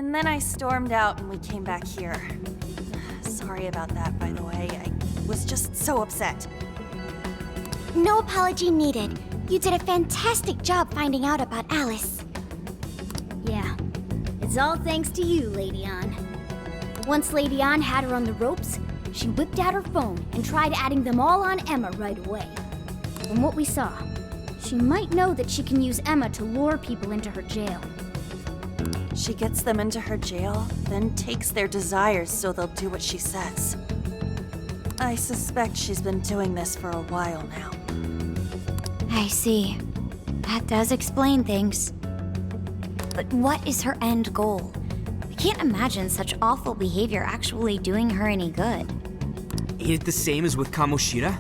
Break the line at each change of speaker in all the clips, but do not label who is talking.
And then I stormed out and we came back here. Sorry about that, by the way. I was just so upset.
No apology needed. You did a fantastic job finding out about Alice.
Yeah, it's all thanks to you, Lady Ann. Once Lady Ann had her on the ropes, she whipped out her phone and tried adding them all on Emma right away. From what we saw, she might know that she can use Emma to lure people into her jail.
She gets them into her jail, then takes their desires so they'll do what she says. I suspect she's been doing this for a while now.
I see. That does explain things. But what is her end goal? I can't imagine such awful behavior actually doing her any good.
Ain't it the same as with Kamoshida?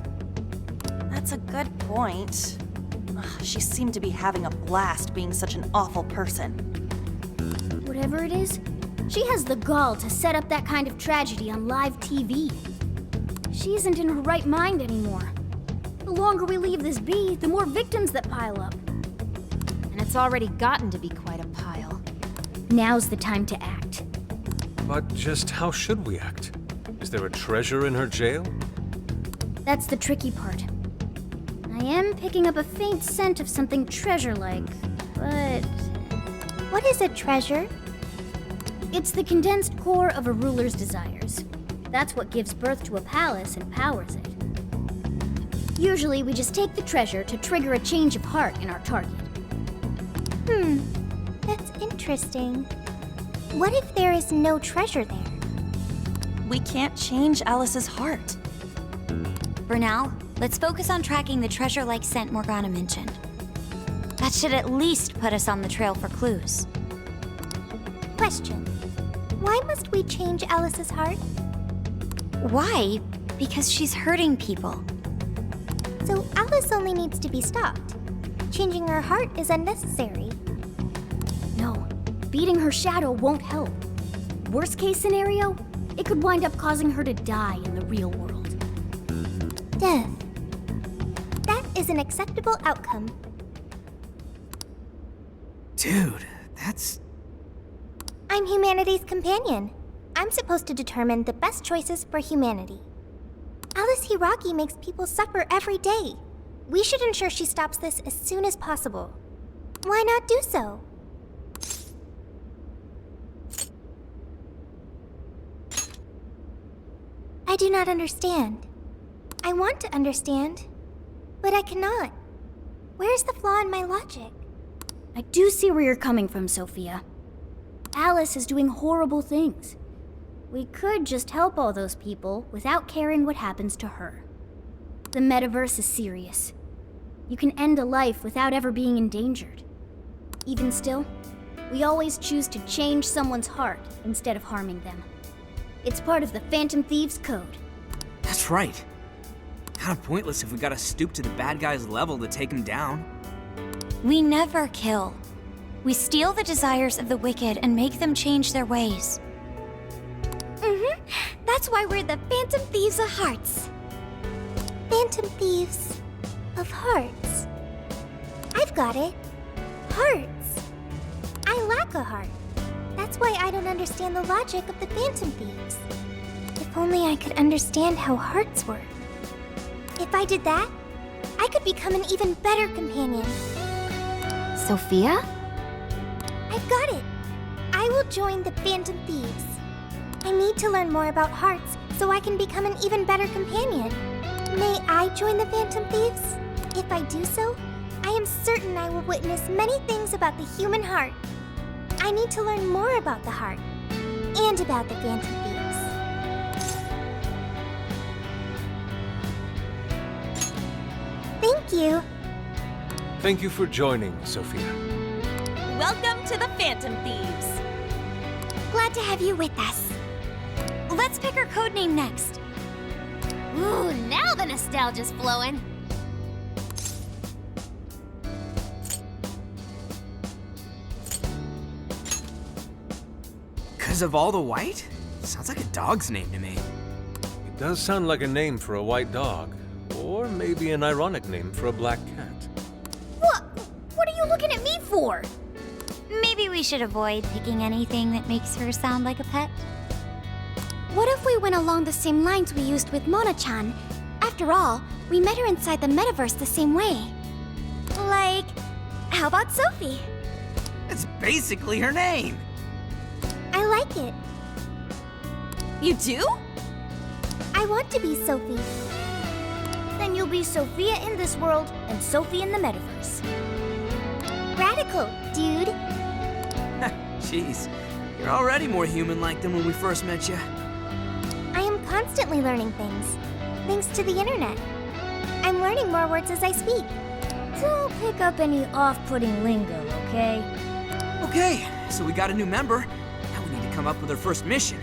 That's a good point. Ugh, she seemed to be having a blast being such an awful person.
Whatever it is, she has the gall to set up that kind of tragedy on live TV. She isn't in her right mind anymore. The longer we leave this be, the more victims that pile up.
And it's already gotten to be quite a pile.
Now's the time to act.
But just how should we act? Is there a treasure in her jail?
That's the tricky part. I am picking up a faint scent of something treasure-like, but...
What is a treasure?
It's the condensed core of a ruler's desires. That's what gives birth to a palace and powers it. Usually, we just take the treasure to trigger a change of heart in our target.
That's interesting. What if there is no treasure there?
We can't change Alice's heart.
For now, let's focus on tracking the treasure-like scent Morgana mentioned. That should at least put us on the trail for clues. Question. Why must we change Alice's heart? Why? Because she's hurting people. So Alice only needs to be stopped. Changing her heart is unnecessary.
No, beating her shadow won't help. Worst case scenario, it could wind up causing her to die in the real world.
Death. That is an acceptable outcome.
Dude, that's...
I'm humanity's companion. I'm supposed to determine the best choices for humanity. Alice Hiragi makes people suffer every day. We should ensure she stops this as soon as possible. Why not do so? I do not understand. I want to understand, but I cannot. Where's the flaw in my logic?
I do see where you're coming from, Sophia. Alice is doing horrible things. We could just help all those people without caring what happens to her. The metaverse is serious. You can end a life without ever being endangered. Even still, we always choose to change someone's heart instead of harming them. It's part of the Phantom Thieves code.
That's right. Kinda pointless if we gotta stoop to the bad guy's level to take him down.
We never kill. We steal the desires of the wicked and make them change their ways. That's why we're the Phantom Thieves of Hearts. Phantom Thieves of Hearts. I've got it. Hearts. I lack a heart. That's why I don't understand the logic of the Phantom Thieves. If only I could understand how hearts work. If I did that, I could become an even better companion.
Sophia?
I've got it. I will join the Phantom Thieves. I need to learn more about hearts so I can become an even better companion. May I join the Phantom Thieves? If I do so, I am certain I will witness many things about the human heart. I need to learn more about the heart and about the Phantom Thieves. Thank you.
Thank you for joining, Sophia.
Welcome to the Phantom Thieves.
Glad to have you with us. Let's pick our codename next.
Ooh, now the nostalgia's flowing.
Cause of all the white? Sounds like a dog's name to me.
It does sound like a name for a white dog, or maybe an ironic name for a black cat.
What are you looking at me for?
Maybe we we should avoid picking anything that makes her sound like a pet. What if we went along the same lines we used with Mona-chan? After all, we met her inside the metaverse the same way. Like, how about Sophie?
It's basically her name.
I like it.
You do?
I want to be Sophie.
Then you'll be Sophia in this world and Sophie in the metaverse.
Radical, dude.
Jeez, you're already more human-like than when we first met you.
I am constantly learning things, thanks to the internet. I'm learning more words as I speak.
Don't pick up any off-putting lingo, okay?
Okay, so we got a new member. Now we need to come up with our first mission.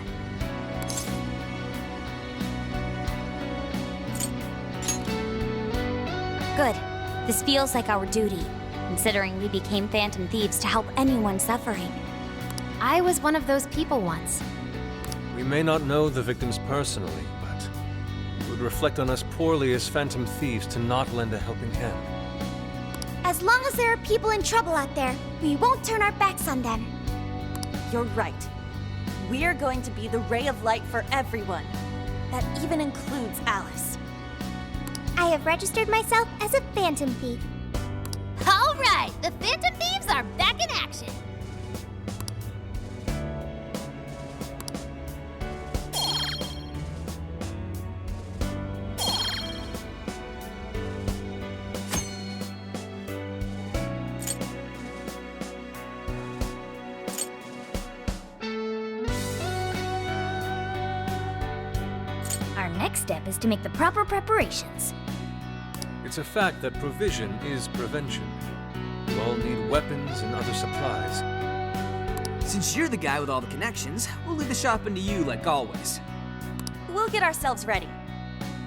Good. This feels like our duty, considering we became Phantom Thieves to help anyone suffering.
I was one of those people once.
We may not know the victims personally, but it would reflect on us poorly as Phantom Thieves to not lend a helping hand.
As long as there are people in trouble out there, we won't turn our backs on them.
You're right. We're going to be the ray of light for everyone. That even includes Alice.
I have registered myself as a Phantom Thief.
All right, the Phantom Thieves are back in action. Our next step is to make the proper preparations.
It's a fact that provision is prevention. We all need weapons and other supplies.
Since you're the guy with all the connections, we'll leave the shopping to you like always.
We'll get ourselves ready.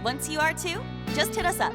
Once you are too, just hit us up.